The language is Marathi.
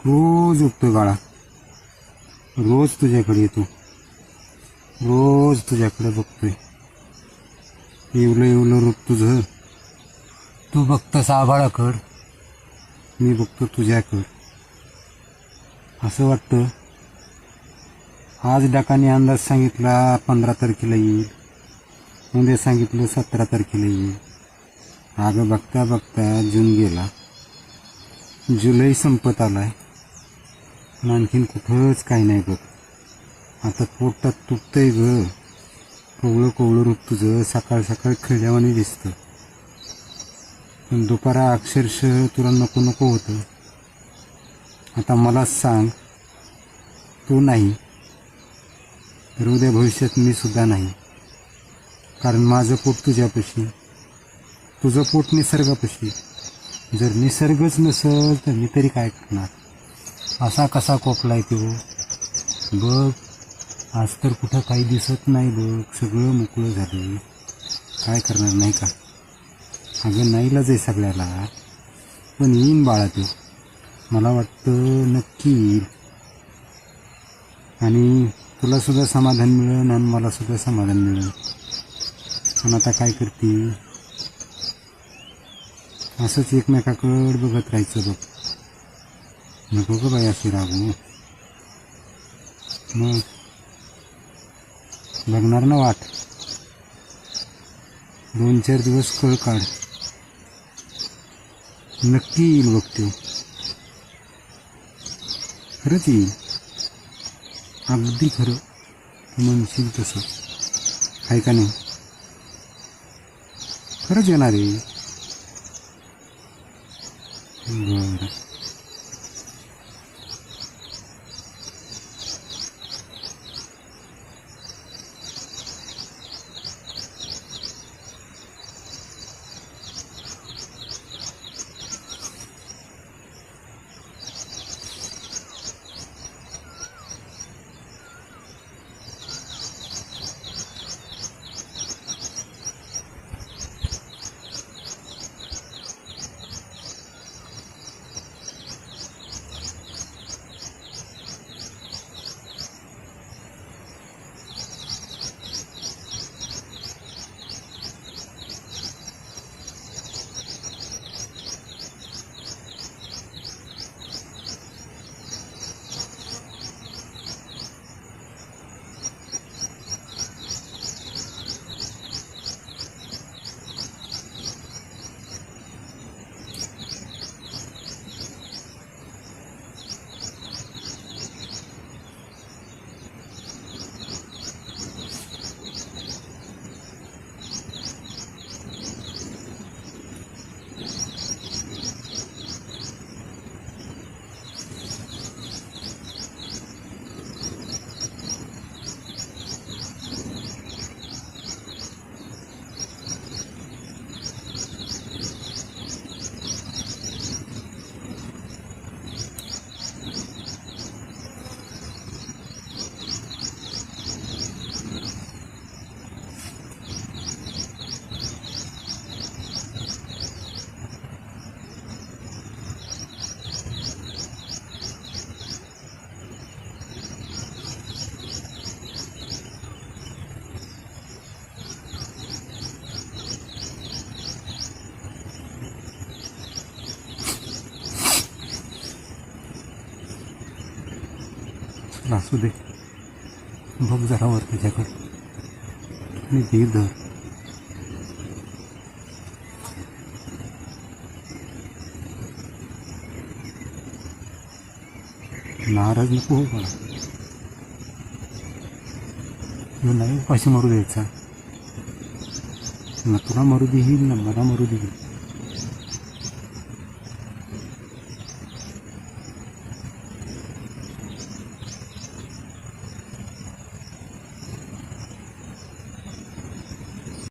रोज उठतो बाळा, रोज तुझ्याकडे येतो, रोज तुझ्याकडे बघतोय. एवलं एवलं रूप तुझं, तू बघतस आभाळाकड, मी बघतो तुझ्याकड. असं वाटतं आज डाकाने अंदाज सांगितला 15 तारखेला येईल, उद्या सांगितलं 17 तारखेला येईल. अगं बघता बघता जून गेला, जुलै संपत आलाय, पण आणखीन कुठंच काही नाही बघ. आता पोटात तुटतंय ग. कोवळं कोवळं रूप तुझं सकाळ सकाळ खेळल्यावानी दिसतं, पण दुपारा अक्षरशः तुला नको नको होतं. आता मलाच सांग, तू नाही तर उद्या भविष्यात मी सुद्धा नाही. कारण माझं पोट तुझ्यापाशी, तुझं पोट निसर्गापाशी. जर निसर्गच नसल तर मी तरी काय करणार. असा कसा कोकलाय तो बघ. आज तर कुठं काही दिसत नाही बघ, सगळं मोकळं झालं. काय करणार नाही का. अगं नाईलाज आहे सगळ्याला, पण येईन बाळा तो. मला वाटतं नक्की येईल, आणि तुला सुद्धा समाधान मिळेल आणि मला सुद्धा समाधान मिळेल. पण आता काय करते, असंच एकमेकाकडे बघत राहायचं बघ. नको ग बाई अशी रागू. मग बघणार ना वाट, 2-4 दिवस कळ काढ, नक्की येईल बघ तो. खरंच येईल, अगदी खरं तू म्हणशील तसं. आहे का नाही. खरंच येणार आहे. बरं. असू दे, बघ जरा वर त्याच्याकडे आणि ते धर. नाराज नको हो मला, नाही उपाशी मरू द्यायचा. ना तुला मरू देईल ना मला मरू देईल.